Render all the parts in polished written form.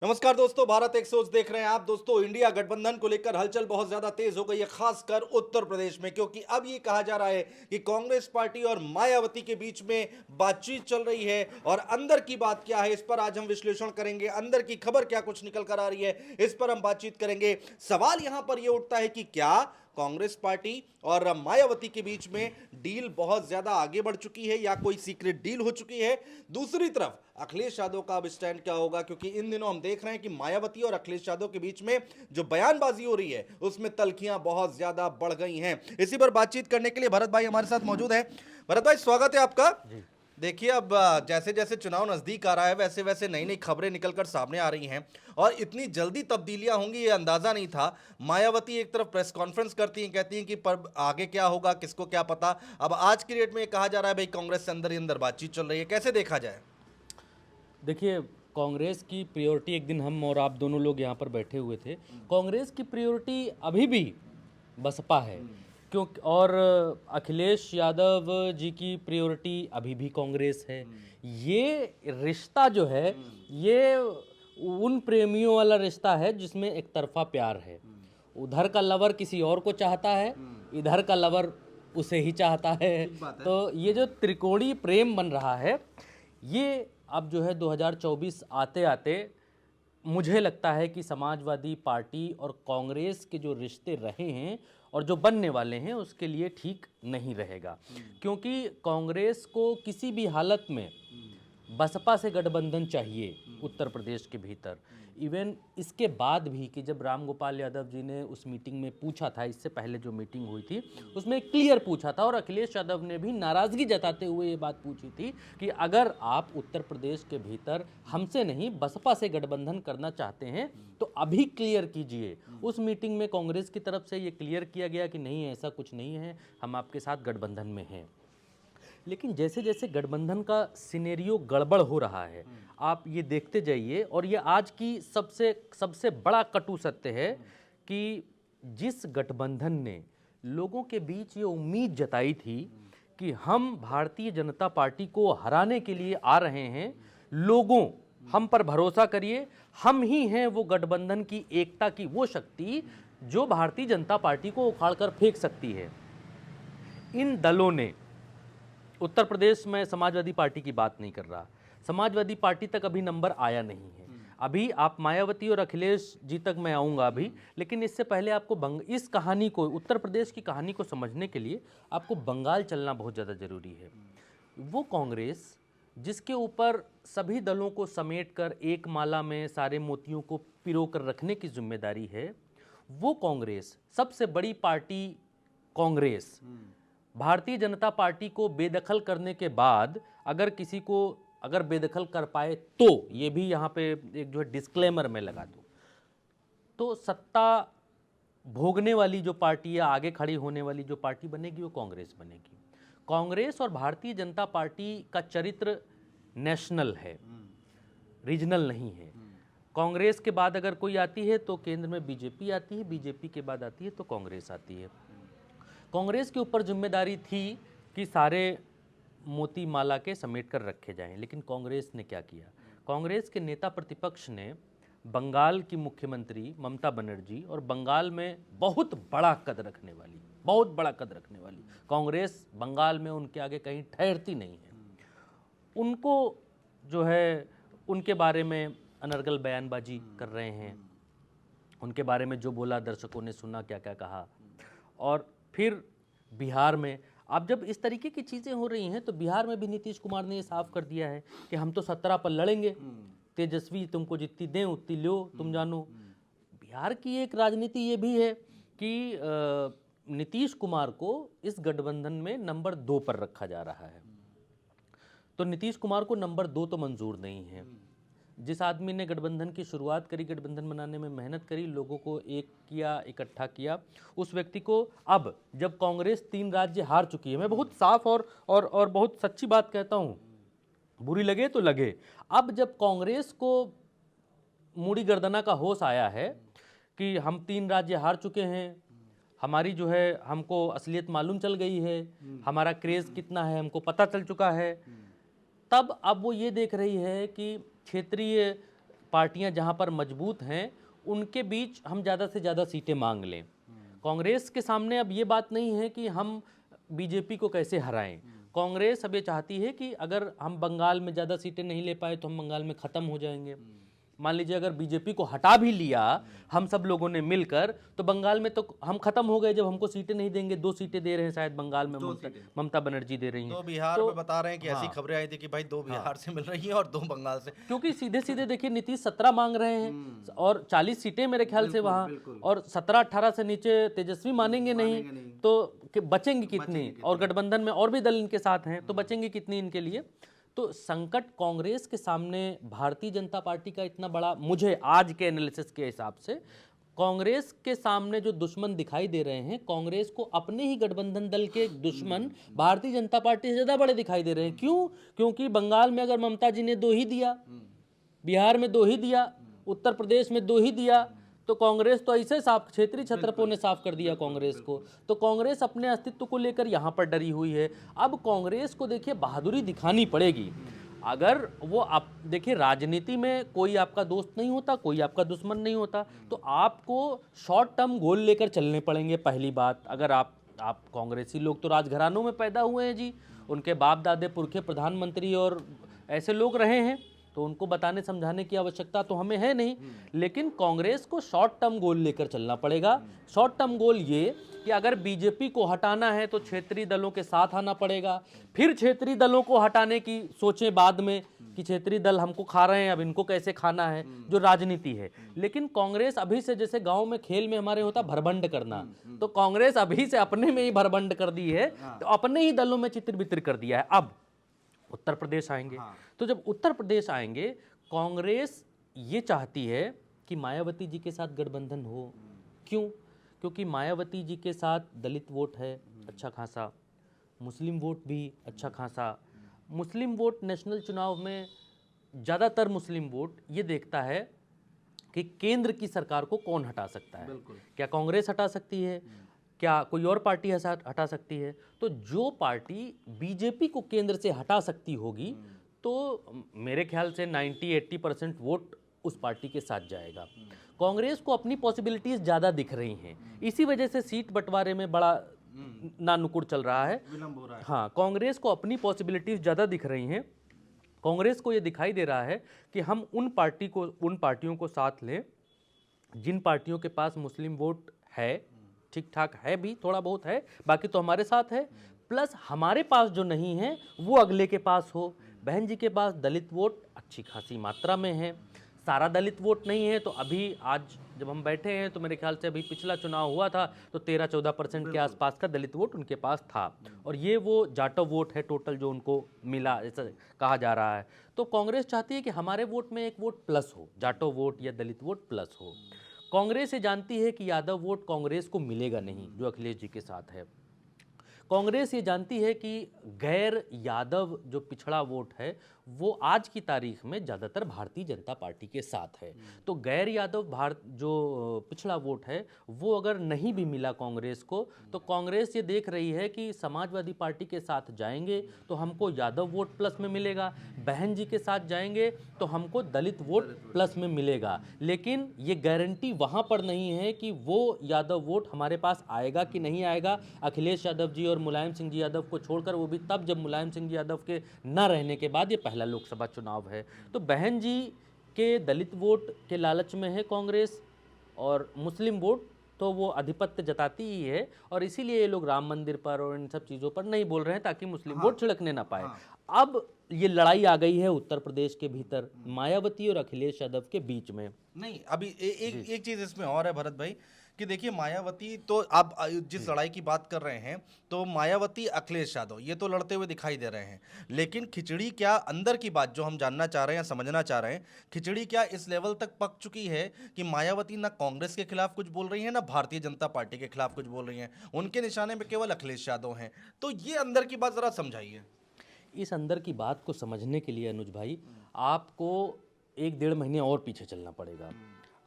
नमस्कार दोस्तों, भारत एक सोच देख रहे हैं आप। दोस्तों, इंडिया गठबंधन को लेकर हलचल बहुत ज्यादा तेज हो गई है, खासकर उत्तर प्रदेश में, क्योंकि अब ये कहा जा रहा है कि कांग्रेस पार्टी और मायावती के बीच में बातचीत चल रही है। और अंदर की बात क्या है, इस पर आज हम विश्लेषण करेंगे। अंदर की खबर क्या कुछ निकल कर आ रही है, इस पर हम बातचीत करेंगे। सवाल यहां पर यह उठता है कि क्या कांग्रेस पार्टी और मायावती के बीच में डील बहुत ज्यादा आगे बढ़ चुकी है या कोई सीक्रेट डील हो चुकी है। दूसरी तरफ अखिलेश यादव का अब स्टैंड क्या होगा, क्योंकि इन दिनों हम देख रहे हैं कि मायावती और अखिलेश यादव के बीच में जो बयानबाजी हो रही है उसमें तल्खियां बहुत ज्यादा बढ़ गई हैं। इसी पर बातचीत करने के लिए भरत भाई हमारे साथ मौजूद है। भरत भाई, स्वागत है आपका। जी। देखिए, अब जैसे जैसे चुनाव नजदीक आ रहा है वैसे वैसे नई नई खबरें निकलकर सामने आ रही हैं, और इतनी जल्दी तब्दीलियां होंगी ये अंदाजा नहीं था। मायावती एक तरफ प्रेस कॉन्फ्रेंस करती हैं, कहती हैं कि पर आगे क्या होगा किसको क्या पता। अब आज की डेट में ये कहा जा रहा है भाई कांग्रेस से अंदर ही अंदर बातचीत चल रही है, कैसे देखा जाए। देखिए, कांग्रेस की प्रायोरिटी, एक दिन हम और आप दोनों लोग यहाँ पर बैठे हुए थे, कांग्रेस की प्रायोरिटी अभी भी बसपा है। क्योंकि और अखिलेश यादव जी की प्रायोरिटी अभी भी कांग्रेस है। ये रिश्ता जो है, ये उन प्रेमियों वाला रिश्ता है जिसमें एक तरफा प्यार है। उधर का लवर किसी और को चाहता है, इधर का लवर उसे ही चाहता है। तो ये जो त्रिकोणीय प्रेम बन रहा है, ये अब जो है 2024 आते आते मुझे लगता है कि समाजवादी पार्टी और कांग्रेस के जो रिश्ते रहे हैं और जो बनने वाले हैं उसके लिए ठीक नहीं रहेगा। क्योंकि कांग्रेस को किसी भी हालत में बसपा से गठबंधन चाहिए उत्तर प्रदेश के भीतर। इवन इसके बाद भी कि जब रामगोपाल यादव जी ने उस मीटिंग में पूछा था, इससे पहले जो मीटिंग हुई थी उसमें क्लियर पूछा था, और अखिलेश यादव ने भी नाराज़गी जताते हुए ये बात पूछी थी कि अगर आप उत्तर प्रदेश के भीतर हमसे नहीं बसपा से गठबंधन करना चाहते हैं तो अभी क्लियर कीजिए। उस मीटिंग में कांग्रेस की तरफ से ये क्लियर किया गया कि नहीं, ऐसा कुछ नहीं है, हम आपके साथ गठबंधन में हैं। लेकिन जैसे जैसे गठबंधन का सिनेरियो गड़बड़ हो रहा है, आप ये देखते जाइए, और ये आज की सबसे सबसे बड़ा कटु सत्य है कि जिस गठबंधन ने लोगों के बीच ये उम्मीद जताई थी कि हम भारतीय जनता पार्टी को हराने के लिए आ रहे हैं, लोगों हम पर भरोसा करिए, हम ही हैं वो गठबंधन की एकता की वो शक्ति जो भारतीय जनता पार्टी को उखाड़कर फेंक सकती है। इन दलों ने, उत्तर प्रदेश में समाजवादी पार्टी की बात नहीं कर रहा, समाजवादी पार्टी तक अभी नंबर आया नहीं है। अभी आप मायावती और अखिलेश जी तक मैं आऊँगा अभी, लेकिन इससे पहले आपको इस कहानी को, उत्तर प्रदेश की कहानी को समझने के लिए आपको बंगाल चलना बहुत ज़्यादा ज़रूरी है। वो कांग्रेस जिसके ऊपर सभी दलों को समेट कर एक माला में सारे मोतियों को पिरो कर रखने की जिम्मेदारी है, वो कांग्रेस, सबसे बड़ी पार्टी कांग्रेस, भारतीय जनता पार्टी को बेदखल करने के बाद अगर किसी को अगर बेदखल कर पाए तो, ये भी यहाँ पे एक जो है डिस्क्लेमर में लगा दूँ, तो सत्ता भोगने वाली जो पार्टी या आगे खड़ी होने वाली जो पार्टी बनेगी वो कांग्रेस बनेगी। कांग्रेस और भारतीय जनता पार्टी का चरित्र नेशनल है, रीजनल नहीं है। कांग्रेस के बाद अगर कोई आती है तो केंद्र में बीजेपी आती है, बीजेपी के बाद आती है तो कांग्रेस आती है। कांग्रेस के ऊपर जिम्मेदारी थी कि सारे मोती माला के समेट कर रखे जाएं, लेकिन कांग्रेस ने क्या किया? कांग्रेस के नेता प्रतिपक्ष ने बंगाल की मुख्यमंत्री ममता बनर्जी, और बंगाल में बहुत बड़ा कद रखने वाली, बहुत बड़ा कद रखने वाली कांग्रेस बंगाल में उनके आगे कहीं ठहरती नहीं है, उनको जो है उनके बारे में अनर्गल बयानबाजी कर रहे हैं। उनके बारे में जो बोला दर्शकों ने सुना, क्या क्या कहा। और फिर बिहार में अब जब इस तरीके की चीज़ें हो रही हैं तो बिहार में भी नीतीश कुमार ने ये साफ कर दिया है कि हम तो 17 पर लड़ेंगे, तेजस्वी तुमको जितनी दें उतनी लो, तुम जानो। बिहार की एक राजनीति ये भी है कि नीतीश कुमार को इस गठबंधन में नंबर 2 पर रखा जा रहा है। तो नीतीश कुमार को नंबर 2 तो मंजूर नहीं है। जिस आदमी ने गठबंधन की शुरुआत करी, गठबंधन बनाने में मेहनत करी, लोगों को एक किया, इकट्ठा किया, उस व्यक्ति को अब जब कांग्रेस 3 राज्य हार चुकी है, मैं बहुत साफ और बहुत सच्ची बात कहता हूँ, बुरी लगे तो लगे, अब जब कांग्रेस को मूड़ी गर्दना का होश आया है कि हम 3 राज्य हार चुके हैं, हमारी जो है हमको असलियत मालूम चल गई है, हमारा क्रेज़ कितना है हमको पता चल चुका है, तब अब वो ये देख रही है कि क्षेत्रीय पार्टियां जहां पर मजबूत हैं उनके बीच हम ज़्यादा से ज़्यादा सीटें मांग लें। कांग्रेस के सामने अब ये बात नहीं है कि हम बीजेपी को कैसे हराएं। कांग्रेस अब ये चाहती है कि अगर हम बंगाल में ज़्यादा सीटें नहीं ले पाए तो हम बंगाल में ख़त्म हो जाएंगे। मान लीजिए अगर बीजेपी को हटा भी लिया हम सब लोगों ने मिलकर, तो बंगाल में तो हम खत्म हो गए जब हमको सीटें नहीं देंगे। 2 सीटें दे रहे हैं शायद बंगाल में, ममता बनर्जी दे रही हैं। तो बिहार में बता रहे हैं कि ऐसी खबरें आई थी कि भाई 2 बिहार से मिल रही हैं और 2 बंगाल से। क्योंकि सीधे सीधे देखिए नीतीश 17 मांग रहे हैं और 40 सीटें मेरे ख्याल से वहाँ, और 17-18 से नीचे तेजस्वी मानेंगे नहीं, तो बचेंगी कितनी? और गठबंधन में और भी दल इनके साथ हैं, तो बचेंगी कितनी इनके लिए? तो संकट कांग्रेस के सामने भारतीय जनता पार्टी का इतना बड़ा, मुझे आज के एनालिसिस के हिसाब से कांग्रेस के सामने जो दुश्मन दिखाई दे रहे हैं, कांग्रेस को अपने ही गठबंधन दल के दुश्मन भारतीय जनता पार्टी से ज़्यादा बड़े दिखाई दे रहे हैं। क्यों? क्योंकि बंगाल में अगर ममता जी ने 2 ही दिया, बिहार में 2 ही दिया, उत्तर प्रदेश में 2 ही दिया, तो कांग्रेस तो ऐसे साफ, क्षेत्रीय छत्रपों ने साफ कर दिया कांग्रेस को। तो कांग्रेस अपने अस्तित्व को लेकर यहाँ पर डरी हुई है। अब कांग्रेस को देखिए बहादुरी दिखानी पड़ेगी। अगर वो, आप देखिए राजनीति में कोई आपका दोस्त नहीं होता, कोई आपका दुश्मन नहीं होता, तो आपको शॉर्ट टर्म गोल लेकर चलने पड़ेंगे। पहली बात, अगर आप कांग्रेसी लोग तो राजघरानों में पैदा हुए हैं जी, उनके बाप दादे पुरखे प्रधानमंत्री और ऐसे लोग रहे हैं, तो उनको बताने समझाने की आवश्यकता तो हमें है नहीं। लेकिन कांग्रेस को शॉर्ट टर्म गोल लेकर चलना पड़ेगा। शॉर्ट टर्म गोल ये कि अगर बीजेपी को हटाना है तो क्षेत्रीय दलों के साथ आना पड़ेगा। फिर क्षेत्रीय दलों को हटाने की सोचें बाद में कि क्षेत्रीय दल हमको खा रहे हैं, अब इनको कैसे खाना है, जो राजनीति है। लेकिन कांग्रेस अभी से, जैसे गांव में खेल में हमारे होता भरभंड करना, तो कांग्रेस अभी से अपने में ही भरभंड कर दी है, तो अपने ही दलों में चितिर बितिर कर दिया है। अब उत्तर प्रदेश आएंगे, तो जब उत्तर प्रदेश आएंगे, कांग्रेस ये चाहती है कि मायावती जी के साथ गठबंधन हो। क्यों? क्योंकि मायावती जी के साथ दलित वोट है अच्छा खासा, मुस्लिम वोट भी अच्छा खासा। मुस्लिम वोट नेशनल चुनाव में ज़्यादातर मुस्लिम वोट ये देखता है कि केंद्र की सरकार को कौन हटा सकता है। क्या कांग्रेस हटा सकती है? क्या कोई और पार्टी हटा सकती है? तो जो पार्टी बीजेपी को केंद्र से हटा सकती होगी, तो मेरे ख्याल से 90-80% वोट उस पार्टी के साथ जाएगा। कांग्रेस को अपनी पॉसिबिलिटीज़ ज़्यादा दिख रही हैं, इसी वजह से सीट बंटवारे में बड़ा नानुकुर चल रहा है, विलंब हो रहा है। हाँ, कांग्रेस को अपनी पॉसिबिलिटीज़ ज़्यादा दिख रही हैं। कांग्रेस को ये दिखाई दे रहा है कि हम उन पार्टियों को साथ लें जिन पार्टियों के पास मुस्लिम वोट है, ठीक ठाक है भी, थोड़ा बहुत है, बाकी तो हमारे साथ है, प्लस हमारे पास जो नहीं है वो अगले के पास हो। बहन जी के पास दलित वोट अच्छी खासी मात्रा में है, सारा दलित वोट नहीं है। तो अभी आज जब हम बैठे हैं तो मेरे ख्याल से अभी पिछला चुनाव हुआ था तो 13-14% के आसपास का दलित वोट उनके पास था, और ये वो जाटव वोट है टोटल जो उनको मिला, ऐसा कहा जा रहा है। तो कांग्रेस चाहती है कि हमारे वोट में एक वोट प्लस हो, जाटव वोट या दलित वोट प्लस हो। कांग्रेस ये जानती है कि यादव वोट कांग्रेस को मिलेगा नहीं जो अखिलेश जी के साथ है। कांग्रेस ये जानती है कि गैर यादव जो पिछड़ा वोट है वो आज की तारीख में ज़्यादातर भारतीय जनता पार्टी के साथ है। तो गैर यादव जो पिछड़ा वोट है वो अगर नहीं भी मिला कांग्रेस को, तो कांग्रेस ये देख रही है कि समाजवादी पार्टी के साथ जाएंगे तो हमको यादव वोट प्लस में मिलेगा, बहन जी के साथ जाएंगे तो हमको दलित वोट प्लस में मिलेगा। लेकिन ये गारंटी वहाँ पर नहीं है कि वो यादव वोट हमारे पास आएगा कि नहीं आएगा। अखिलेश यादव जी और मुलायम सिंह जी यादव को छोड़कर, वो भी तब जब मुलायम सिंह जी यादव के न रहने के बाद, ये पहला लोकसभा चुनाव है। तो बहन जी के दलित वोट के लालच में है कांग्रेस, और मुस्लिम वोट तो वो आधिपत्य जताती ही है, और इसीलिए ये लोग राम मंदिर पर और इन सब चीज़ों पर नहीं बोल रहे हैं ताकि मुस्लिम वोट छिड़कने ना पाए। अब ये लड़ाई आ गई है उत्तर प्रदेश के भीतर मायावती और अखिलेश यादव के बीच में। नहीं, अभी एक चीज़ इसमें और है भरत भाई कि देखिए मायावती तो आप जिस लड़ाई की बात कर रहे हैं, तो मायावती अखिलेश यादव ये तो लड़ते हुए दिखाई दे रहे हैं, लेकिन खिचड़ी क्या अंदर की बात जो हम जानना चाह रहे हैं, समझना चाह रहे हैं, खिचड़ी क्या इस लेवल तक पक चुकी है कि मायावती ना कांग्रेस के खिलाफ कुछ बोल रही है ना भारतीय जनता पार्टी के खिलाफ कुछ बोल रही हैं, उनके निशाने में केवल अखिलेश यादव हैं। तो ये अंदर की बात ज़रा समझाइए। इस अंदर की बात को समझने के लिए अनुज भाई आपको 1-1.5 महीने और पीछे चलना पड़ेगा।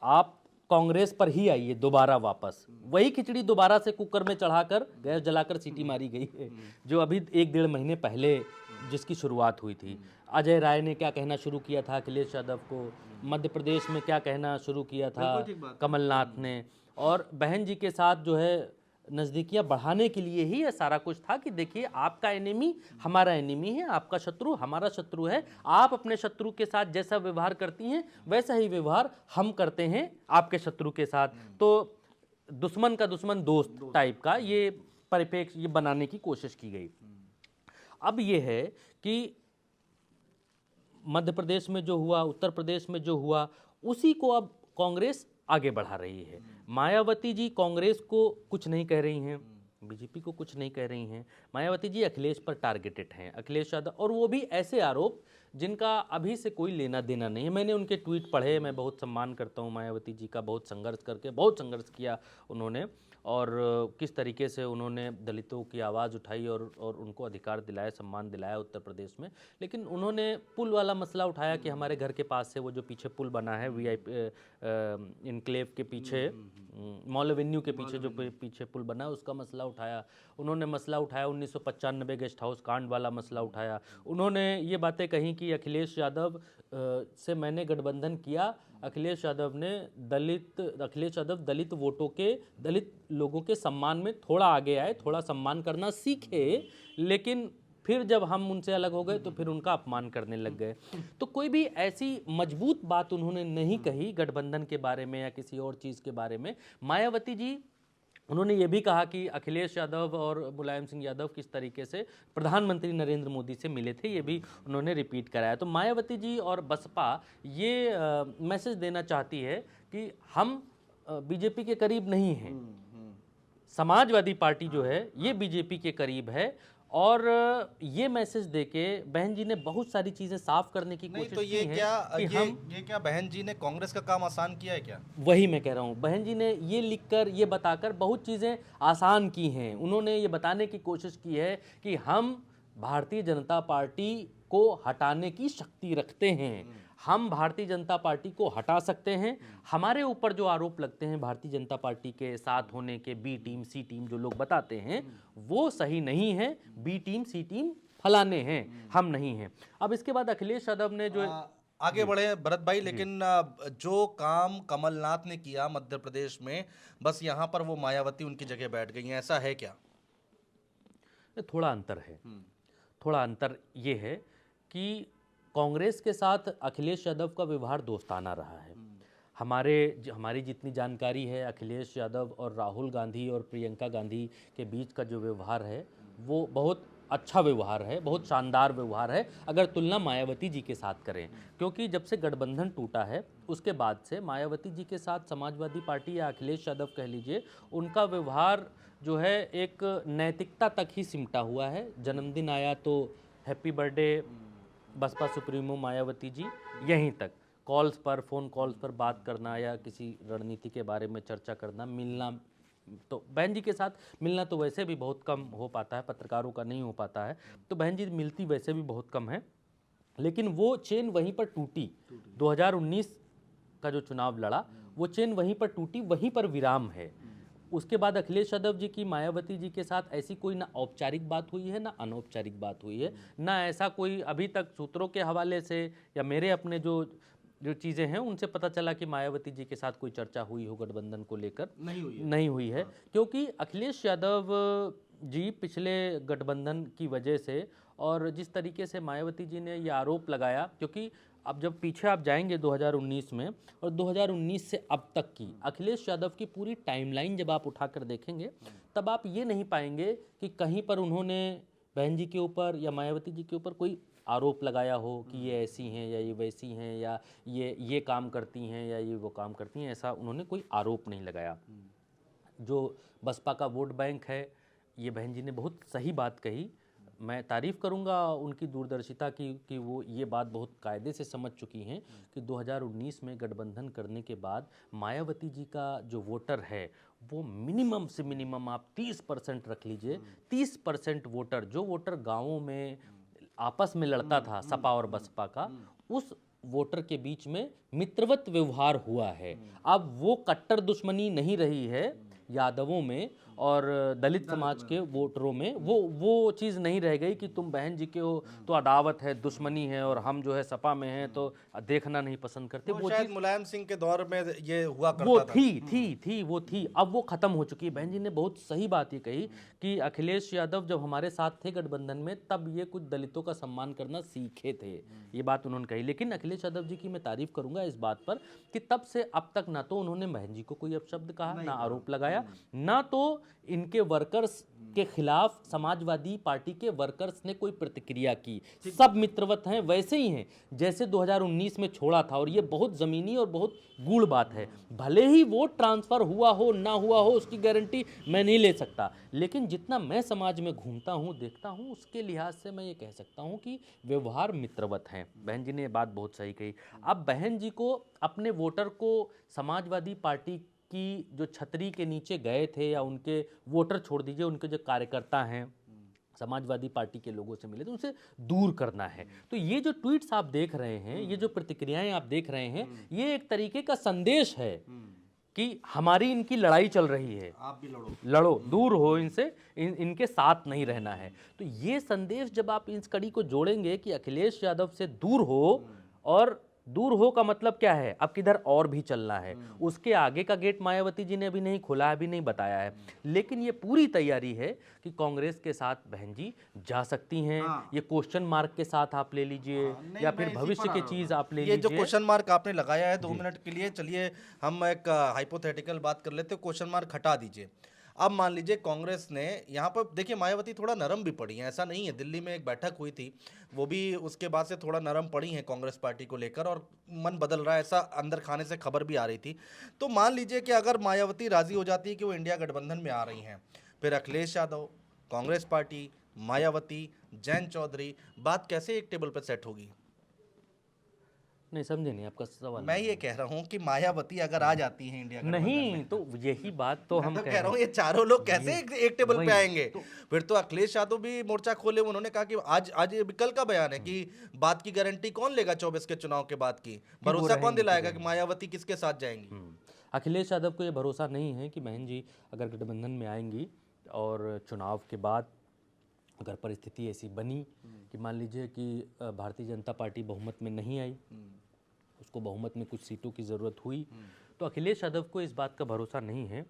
आप कांग्रेस पर ही आइए दोबारा वापस, वही खिचड़ी दोबारा से कुकर में चढ़ाकर गैस जलाकर सीटी मारी गई है जो अभी 1-1.5 महीने पहले जिसकी शुरुआत हुई थी। अजय राय ने क्या कहना शुरू किया था अखिलेश यादव को मध्य प्रदेश में क्या कहना शुरू किया था बिल्कुल ठीक बात है। कमलनाथ ने, और बहन जी के साथ जो है नज़दीकियां बढ़ाने के लिए ही ये सारा कुछ था कि देखिए आपका एनिमी हमारा एनिमी है, आपका शत्रु हमारा शत्रु है, आप अपने शत्रु के साथ जैसा व्यवहार करती हैं वैसा ही व्यवहार हम करते हैं आपके शत्रु के साथ। तो दुश्मन का दुश्मन दोस्त टाइप का ये परिप्रेक्ष्य ये बनाने की कोशिश की गई। अब ये है कि मध्य प्रदेश में जो हुआ, उत्तर प्रदेश में जो हुआ, उसी को अब कांग्रेस आगे बढ़ा रही है। मायावती जी कांग्रेस को कुछ नहीं कह रही हैं, बीजेपी को कुछ नहीं कह रही हैं। मायावती जी अखिलेश पर टारगेटेड हैं, अखिलेश यादव, और वो भी ऐसे आरोप जिनका अभी से कोई लेना देना नहीं है। मैंने उनके ट्वीट पढ़े, मैं बहुत सम्मान करता हूँ मायावती जी का, बहुत संघर्ष किया उन्होंने, और किस तरीके से उन्होंने दलितों की आवाज़ उठाई और उनको अधिकार दिलाया, सम्मान दिलाया उत्तर प्रदेश में। लेकिन उन्होंने पुल वाला मसला उठाया कि हमारे घर के पास से वो जो पीछे पुल बना है वीआईपी इनक्लेव के पीछे, मॉल एवेन्यू के पीछे जो पीछे पुल बना है उसका मसला उठाया उन्होंने। मसला उठाया 1995 गेस्ट हाउस कांड वाला मसला उठाया उन्होंने। ये बातें कही कि अखिलेश यादव से मैंने गठबंधन किया, अखिलेश यादव दलित वोटों के, दलित लोगों के सम्मान में थोड़ा आगे आए, थोड़ा सम्मान करना सीखे, लेकिन फिर जब हम उनसे अलग हो गए तो फिर उनका अपमान करने लग गए। तो कोई भी ऐसी मजबूत बात उन्होंने नहीं कही गठबंधन के बारे में या किसी और चीज़ के बारे में। मायावती जी उन्होंने ये भी कहा कि अखिलेश यादव और मुलायम सिंह यादव किस तरीके से प्रधानमंत्री नरेंद्र मोदी से मिले थे, ये भी उन्होंने रिपीट कराया। तो मायावती जी और बसपा ये मैसेज देना चाहती है कि हम बीजेपी के करीब नहीं हैं, समाजवादी पार्टी जो है ये बीजेपी के करीब है। और ये मैसेज देके बहन जी ने बहुत सारी चीजें साफ करने की नहीं कोशिश तो ये की क्या है कि ये क्या बहन जी ने कांग्रेस का काम आसान किया है क्या? वही मैं कह रहा हूँ, बहन जी ने ये लिखकर, ये बताकर बहुत चीज़ें आसान की हैं। उन्होंने ये बताने की कोशिश की है कि हम भारतीय जनता पार्टी को हटाने की शक्ति रखते हैं, हम भारतीय जनता पार्टी को हटा सकते हैं। हमारे ऊपर जो आरोप लगते हैं भारतीय जनता पार्टी के साथ होने के, बी टीम सी टीम जो लोग बताते हैं, वो सही नहीं है। बी टीम सी टीम फलाने हैं, हम नहीं हैं। अब इसके बाद अखिलेश यादव ने जो आगे बढ़े भरत भाई, लेकिन जो काम कमलनाथ ने किया मध्य प्रदेश में, बस यहाँ पर वो मायावती उनकी जगह बैठ गई हैं, ऐसा है क्या? थोड़ा अंतर है। थोड़ा अंतर ये है कि कांग्रेस के साथ अखिलेश यादव का व्यवहार दोस्ताना रहा है। हमारी जितनी जानकारी है, अखिलेश यादव और राहुल गांधी और प्रियंका गांधी के बीच का जो व्यवहार है वो बहुत अच्छा व्यवहार है, बहुत शानदार व्यवहार है अगर तुलना मायावती जी के साथ करें। क्योंकि जब से गठबंधन टूटा है उसके बाद से मायावती जी के साथ समाजवादी पार्टी या अखिलेश यादव कह लीजिए, उनका व्यवहार जो है एक नैतिकता तक ही सिमटा हुआ है। जन्मदिन आया तो happy birthday Baspa supremo Mayawati ji, यहीं तक। कॉल्स पर, फ़ोन कॉल्स पर बात करना या किसी रणनीति के बारे में चर्चा करना, मिलना, तो बहन जी के साथ मिलना तो वैसे भी बहुत कम हो पाता है, पत्रकारों का नहीं हो पाता है, तो बहन जी मिलती वैसे भी बहुत कम है। लेकिन वो चेन वहीं पर टूटी, 2019 का जो चुनाव लड़ा वो चेन वहीं पर टूटी, वहीं पर विराम है। उसके बाद अखिलेश यादव जी की मायावती जी के साथ ऐसी कोई ना औपचारिक बात हुई है ना अनौपचारिक बात हुई है, ना ऐसा कोई अभी तक सूत्रों के हवाले से या मेरे अपने जो चीज़ें हैं उनसे पता चला कि मायावती जी के साथ कोई चर्चा हुई हो गठबंधन को लेकर, नहीं हुई है। क्योंकि अखिलेश यादव जी पिछले गठबंधन की वजह से और जिस तरीके से मायावती जी ने ये आरोप लगाया, क्योंकि अब जब पीछे आप जाएंगे 2019 में और 2019 से अब तक की अखिलेश यादव की पूरी टाइमलाइन जब आप उठाकर देखेंगे तब आप ये नहीं पाएंगे कि कहीं पर उन्होंने बहन जी के ऊपर या मायावती जी के ऊपर कोई आरोप लगाया हो कि ये ऐसी हैं या ये वैसी हैं या ये काम करती हैं या ये वो काम करती हैं, ऐसा उन्होंने कोई आरोप नहीं लगाया। जो बसपा का वोट बैंक है, ये बहन जी ने बहुत सही बात कही। मैं तारीफ़ करूंगा उनकी दूरदर्शिता की कि वो ये बात बहुत कायदे से समझ चुकी हैं कि 2019 में गठबंधन करने के बाद मायावती जी का जो वोटर है वो मिनिमम से मिनिमम आप 30% रख लीजिए। 30% वोटर, जो वोटर गाँवों में आपस में लड़ता था सपा और बसपा का, उस वोटर के बीच में मित्रवत व्यवहार हुआ है। अब वो कट्टर दुश्मनी नहीं रही है यादवों में और दलित समाज के वोटरों में वो चीज़ नहीं रह गई कि तुम बहन जी के हो तो अदावत है, दुश्मनी है, और हम जो है सपा में हैं तो देखना नहीं पसंद करते। वो शायद मुलायम सिंह के दौर में ये हुआ वो करता था। वो थी, अब वो खत्म हो चुकी है। बहन जी ने बहुत सही बात ये कही कि अखिलेश यादव जब हमारे साथ थे गठबंधन में तब ये कुछ दलितों का सम्मान करना सीखे थे, ये बात उन्होंने कही। लेकिन अखिलेश यादव जी की मैं तारीफ करूंगा इस बात पर कि तब से अब तक ना तो उन्होंने बहन जी को कोई अपशब्द कहा, ना आरोप लगाया, ना तो इनके वर्कर्स के खिलाफ समाजवादी पार्टी के वर्कर्स ने कोई प्रतिक्रिया की। सब मित्रवत हैं, वैसे ही हैं जैसे 2019 में छोड़ा था। और ये बहुत ज़मीनी और बहुत गूढ़ बात है। भले ही वोट ट्रांसफ़र हुआ हो ना हुआ हो उसकी गारंटी मैं नहीं ले सकता, लेकिन जितना मैं समाज में घूमता हूँ देखता हूँ उसके लिहाज से मैं ये कह सकता हूँ कि व्यवहार मित्रवत हैं। बहन जी ने ये बात बहुत सही कही। अब बहन जी को अपने वोटर को समाजवादी पार्टी की जो छतरी के नीचे गए थे, या उनके वोटर छोड़ दीजिए, उनके जो कार्यकर्ता हैं समाजवादी पार्टी के लोगों से मिले, तो उसे दूर करना है। तो ये जो ट्वीट्स आप देख रहे हैं, ये जो प्रतिक्रियाएं आप देख रहे हैं, ये एक तरीके का संदेश है कि हमारी इनकी लड़ाई चल रही है, आप भी लड़ो, दूर हो इनसे, इनके साथ नहीं रहना है। तो ये संदेश जब आप इस कड़ी को जोड़ेंगे कि अखिलेश यादव से दूर हो, और दूर हो का मतलब क्या है, अब किधर और भी चलना है, उसके आगे का गेट मायावती जी ने अभी नहीं खोला है, अभी नहीं बताया है, लेकिन ये पूरी तैयारी है कि कांग्रेस के साथ बहन जी जा सकती हैं। ये क्वेश्चन मार्क के साथ आप ले लीजिए, या फिर भविष्य की चीज आप ले ये जो लीजिए। क्वेश्चन मार्क आपने लगाया है 2 मिनट के लिए, चलिए हम एक हाइपोथेटिकल बात कर लेते हैं। क्वेश्चन मार्क हटा दीजिए। अब मान लीजिए कांग्रेस ने यहाँ पर, देखिए मायावती थोड़ा नरम भी पड़ी है, ऐसा नहीं है। दिल्ली में एक बैठक हुई थी, वो भी उसके बाद से थोड़ा नरम पड़ी है कांग्रेस पार्टी को लेकर, और मन बदल रहा है, ऐसा अंदर खाने से खबर भी आ रही थी। तो मान लीजिए कि अगर मायावती राजी हो जाती है कि वो इंडिया गठबंधन में आ रही हैं, फिर अखिलेश यादव, कांग्रेस पार्टी, मायावती, जयंत चौधरी, बात कैसे एक टेबल पर सेट होगी? नहीं समझे नहीं आपका सवाल। मैं ये कह रहा हूँ कि मायावती अगर आ जाती है इंडिया गठबंधन नहीं में, तो यही बात तो हम तो कह कह रहा हूँ रहे ये चारों लोग कैसे एक टेबल पे वही, आएंगे? फिर तो अखिलेश यादव भी मोर्चा खोले। उन्होंने कहा कि आज ये कल का बयान है कि बात की गारंटी कौन लेगा 24 के चुनाव के बाद की? भरोसा कौन दिलाएगा कि मायावती किसके साथ जाएंगी? अखिलेश यादव को ये भरोसा नहीं है कि बहन जी अगर गठबंधन में आएंगी और चुनाव के बाद अगर परिस्थिति ऐसी बनी कि मान लीजिए कि भारतीय जनता पार्टी बहुमत में नहीं आई, उसको बहुमत में कुछ सीटों की ज़रूरत हुई, तो अखिलेश यादव को इस बात का भरोसा नहीं है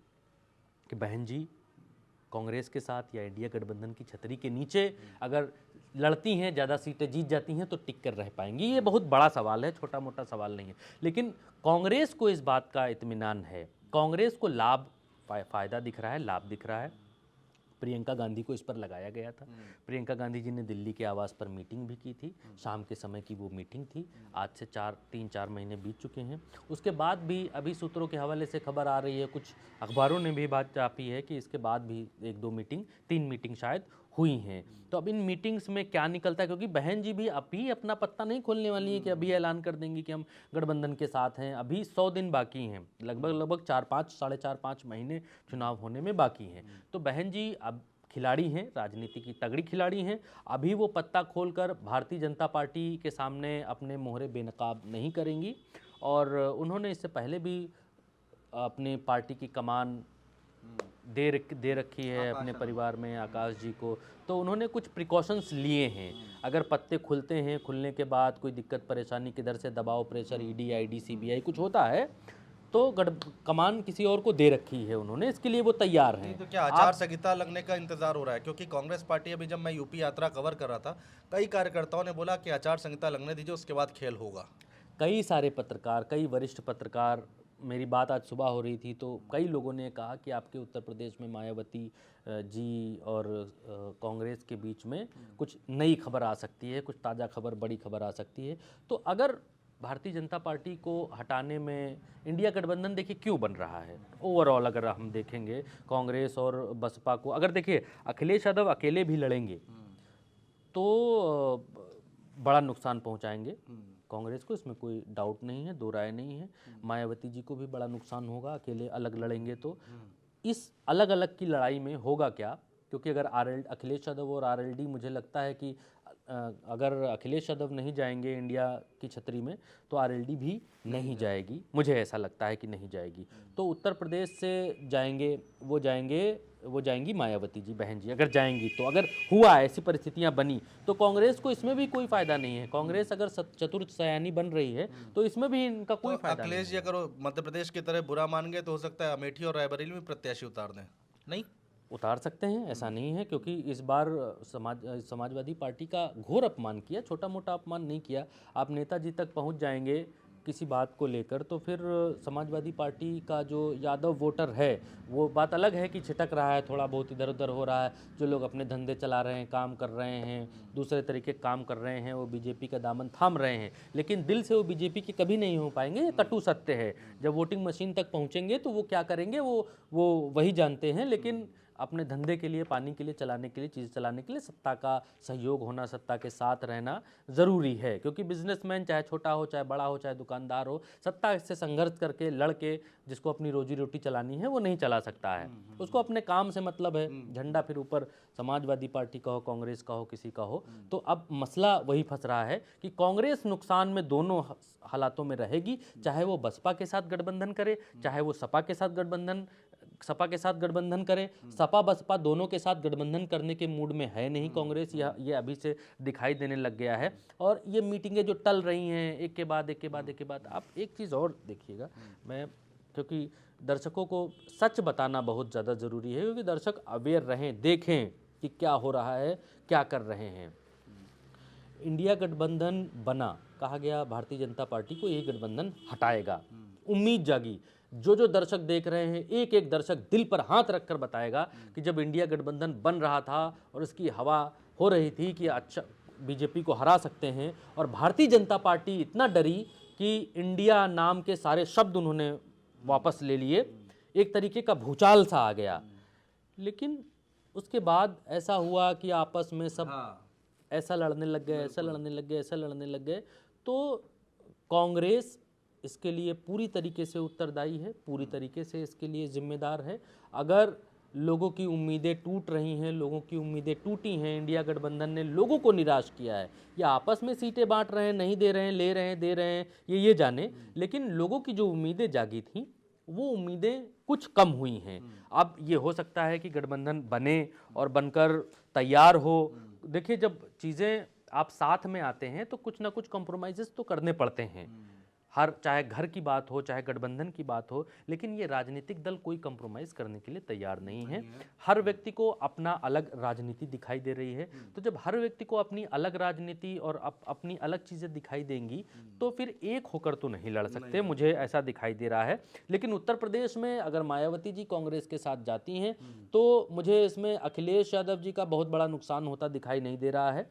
कि बहन जी कांग्रेस के साथ या इंडिया गठबंधन की छतरी के नीचे अगर लड़ती हैं, ज़्यादा सीटें जीत जाती हैं, तो टिक कर रह पाएंगी। ये बहुत बड़ा सवाल है, छोटा मोटा सवाल नहीं है। लेकिन कांग्रेस को इस बात का इत्मीनान है, कांग्रेस को लाभ फ़ायदा दिख रहा है, लाभ दिख रहा है। प्रियंका गांधी को इस पर लगाया गया था। प्रियंका गांधी जी ने दिल्ली के आवास पर मीटिंग भी की थी, शाम के समय की वो मीटिंग थी। आज से 3-4 महीने बीत चुके हैं। उसके बाद भी अभी सूत्रों के हवाले से खबर आ रही है, कुछ अखबारों ने भी बात छापी है कि इसके बाद भी 1-2 मीटिंग, 3 मीटिंग शायद हुई हैं। तो अब इन मीटिंग्स में क्या निकलता है, क्योंकि बहन जी भी अभी अपना पत्ता नहीं खोलने वाली हैं कि अभी ऐलान कर देंगी कि हम गठबंधन के साथ हैं। अभी 100 दिन बाकी हैं, लगभग 4-5 महीने चुनाव होने में बाकी हैं। तो बहन जी अब खिलाड़ी हैं, राजनीति की तगड़ी खिलाड़ी हैं। अभी वो पत्ता खोलकर भारतीय जनता पार्टी के सामने अपने मोहरे बेनकाब नहीं करेंगी। और उन्होंने इससे पहले भी अपने पार्टी की कमान दे रखी है अपने परिवार में आकाश जी को, तो उन्होंने कुछ प्रिकॉशंस लिए हैं। अगर पत्ते खुलते हैं, खुलने के बाद कोई दिक्कत परेशानी, किधर से दबाव, प्रेशर, ईडी, आईडी, सीबीआई कुछ होता है, तो कमान किसी और को दे रखी है उन्होंने, इसके लिए वो तैयार हैं। तो क्या आचार संहिता लगने का इंतजार हो रहा है? क्योंकि कांग्रेस पार्टी, अभी जब मैं यूपी यात्रा कवर कर रहा था, कई कार्यकर्ताओं ने बोला कि आचार संहिता लगने दीजिए, उसके बाद खेल होगा। कई सारे पत्रकार, कई वरिष्ठ पत्रकार, मेरी बात आज सुबह हो रही थी तो कई लोगों ने कहा कि आपके उत्तर प्रदेश में मायावती जी और कांग्रेस के बीच में कुछ नई खबर आ सकती है, कुछ ताज़ा खबर, बड़ी खबर आ सकती है। तो अगर भारतीय जनता पार्टी को हटाने में इंडिया गठबंधन देखिए क्यों बन रहा है, ओवरऑल अगर हम देखेंगे कांग्रेस और बसपा को, अगर देखिए अखिलेश यादव अकेले भी लड़ेंगे तो बड़ा नुकसान पहुंचाएंगे कांग्रेस को, इसमें कोई डाउट नहीं है, दो राय नहीं है। मायावती जी को भी बड़ा नुकसान होगा अकेले अलग लड़ेंगे तो। इस अलग अलग की लड़ाई में होगा क्या, क्योंकि अगर अखिलेश यादव और आरएलडी, मुझे लगता है कि अगर अखिलेश यादव नहीं जाएंगे इंडिया की छतरी में तो आरएलडी भी नहीं जाएगी, मुझे ऐसा लगता है कि नहीं जाएगी। तो उत्तर प्रदेश से वो जाएंगी मायावती जी, बहन जी अगर जाएंगी तो। अगर हुआ ऐसी परिस्थितियां बनी तो कांग्रेस को इसमें भी कोई फायदा नहीं है। कांग्रेस अगर चतुर्थ सयानी बन रही है तो इसमें भी इनका कोई फायदा नहीं अखिलेश जी अगर वो मध्य प्रदेश की तरह बुरा मान गए तो हो सकता है अमेठी और रायबरेली में प्रत्याशी उतार दें, नहीं उतार सकते हैं, ऐसा नहीं है, क्योंकि इस बार समाजवादी पार्टी का घोर अपमान किया, छोटा मोटा अपमान नहीं किया। आप नेताजी तक पहुंच जाएंगे किसी बात को लेकर तो फिर समाजवादी पार्टी का जो यादव वोटर है वो बात अलग है कि छिटक रहा है, थोड़ा बहुत इधर उधर हो रहा है। जो लोग अपने धंधे चला रहे हैं, काम कर रहे हैं, दूसरे तरीके काम कर रहे हैं, वो बीजेपी का दामन थाम रहे हैं, लेकिन दिल से वो बीजेपी के कभी नहीं हो पाएंगे। ये कटु सत्य है। जब वोटिंग मशीन तक पहुंचेंगे तो वो क्या करेंगे वो वही जानते हैं। लेकिन अपने धंधे के लिए, पानी के लिए, चलाने के लिए, चीज़ चलाने के लिए सत्ता का सहयोग होना, सत्ता के साथ रहना ज़रूरी है। क्योंकि बिजनेसमैन चाहे छोटा हो, चाहे बड़ा हो, चाहे दुकानदार हो, सत्ता से संघर्ष करके लड़ के जिसको अपनी रोजी रोटी चलानी है वो नहीं चला सकता है। उसको अपने काम से मतलब है। झंडा फिर ऊपर समाजवादी पार्टी का हो, कांग्रेस का हो, किसी का हो। तो अब मसला वही फंस रहा है कि कांग्रेस नुकसान में दोनों हालातों में रहेगी, चाहे वो बसपा के साथ गठबंधन करे, चाहे वो सपा के साथ गठबंधन करे। सपा बसपा दोनों के साथ गठबंधन करने के मूड में है नहीं कांग्रेस, ये अभी से दिखाई देने लग गया है। और ये मीटिंगें जो टल रही हैं एक के बाद आप एक चीज़ और देखिएगा, मैं क्योंकि दर्शकों को सच बताना बहुत ज़्यादा ज़रूरी है, क्योंकि दर्शक अवेयर रहें, देखें कि क्या हो रहा है, क्या कर रहे हैं। इंडिया गठबंधन बना, कहा गया भारतीय जनता पार्टी को यही गठबंधन हटाएगा। उम्मीद जागी। जो दर्शक देख रहे हैं, एक एक दर्शक दिल पर हाथ रखकर बताएगा कि जब इंडिया गठबंधन बन रहा था और इसकी हवा हो रही थी कि अच्छा बीजेपी को हरा सकते हैं, और भारतीय जनता पार्टी इतना डरी कि इंडिया नाम के सारे शब्द उन्होंने वापस ले लिए, एक तरीके का भूचाल सा आ गया। लेकिन उसके बाद ऐसा हुआ कि आपस में सब ऐसा लड़ने लग गए, तो कांग्रेस इसके लिए पूरी तरीके से उत्तरदायी है, पूरी तरीके से इसके लिए जिम्मेदार है। अगर लोगों की उम्मीदें टूट रही हैं, लोगों की उम्मीदें टूटी हैं, इंडिया गठबंधन ने लोगों को निराश किया है, या आपस में सीटें बांट रहे हैं, नहीं दे रहे हैं, ले रहे हैं, दे रहे हैं, ये जाने, लेकिन लोगों की जो उम्मीदें जागी थी वो उम्मीदें कुछ कम हुई हैं। अब ये हो सकता है कि गठबंधन बने और बनकर तैयार हो। देखिए, जब चीज़ें आप साथ में आते हैं तो कुछ ना कुछ कॉम्प्रोमाइज़ेस तो करने पड़ते हैं। चाहे घर की बात हो, चाहे गठबंधन की बात हो, लेकिन ये राजनीतिक दल कोई कंप्रोमाइज़ करने के लिए तैयार नहीं है। हर व्यक्ति को अपना अलग राजनीति दिखाई दे रही है। तो जब हर व्यक्ति को अपनी अलग राजनीति और अपनी अलग चीज़ें दिखाई देंगी तो फिर एक होकर तो नहीं लड़ सकते, मुझे ऐसा दिखाई दे रहा है। लेकिन उत्तर प्रदेश में अगर मायावती जी कांग्रेस के साथ जाती हैं तो मुझे इसमें अखिलेश यादव जी का बहुत बड़ा नुकसान होता दिखाई नहीं दे रहा है।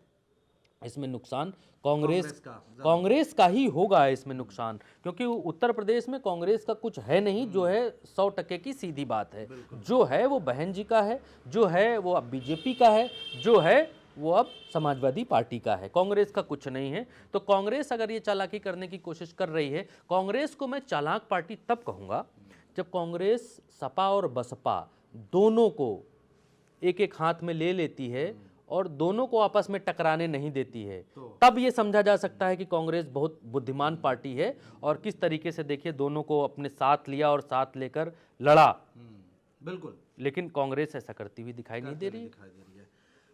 इसमें नुकसान कांग्रेस का ही होगा इसमें नुकसान, क्योंकि उत्तर प्रदेश में कांग्रेस का कुछ है नहीं। जो है 100% की सीधी बात है, जो है वो बहन जी का है, जो है वो अब बीजेपी का है, जो है वो अब समाजवादी पार्टी का है, कांग्रेस का कुछ नहीं है। तो कांग्रेस अगर ये चालाकी करने की कोशिश कर रही है, कांग्रेस को मैं चालाक पार्टी तब कहूँगा जब कांग्रेस सपा और बसपा दोनों को एक एक हाथ में ले लेती है और दोनों को आपस में टकराने नहीं देती है। तब ये समझा जा सकता है कि कांग्रेस बहुत बुद्धिमान पार्टी है और किस तरीके से देखिए दोनों को अपने साथ लिया और साथ लेकर लड़ा। बिल्कुल, लेकिन कांग्रेस ऐसा करती हुई दिखाई नहीं दे रही है।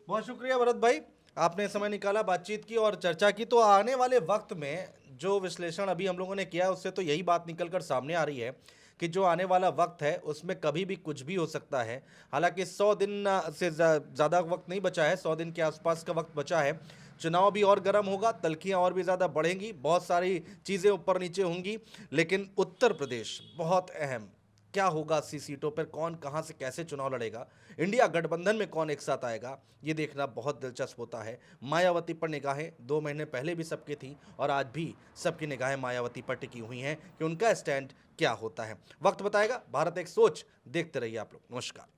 बहुत शुक्रिया भरत भाई, आपने समय निकाला, बातचीत की और चर्चा की। तो आने वाले वक्त में जो विश्लेषण अभी हम लोगों ने किया उससे तो यही बात निकलकर सामने आ रही है कि जो आने वाला वक्त है उसमें कभी भी कुछ भी हो सकता है। हालांकि 100 दिन से ज़्यादा वक्त नहीं बचा है, 100 दिन के आसपास का वक्त बचा है। चुनाव भी और गर्म होगा, तल्खियाँ और भी ज़्यादा बढ़ेंगी, बहुत सारी चीज़ें ऊपर नीचे होंगी। लेकिन उत्तर प्रदेश बहुत अहम, क्या होगा 80 सीटों पर, कौन कहां से कैसे चुनाव लड़ेगा, इंडिया गठबंधन में कौन एक साथ आएगा, ये देखना बहुत दिलचस्प होता है। मायावती पर निगाहें 2 महीने पहले भी सबकी थी और आज भी सबकी निगाहें मायावती पर टिकी हुई हैं कि उनका स्टैंड क्या होता है। वक्त बताएगा। भारत एक सोच, देखते रहिए आप लोग। नमस्कार।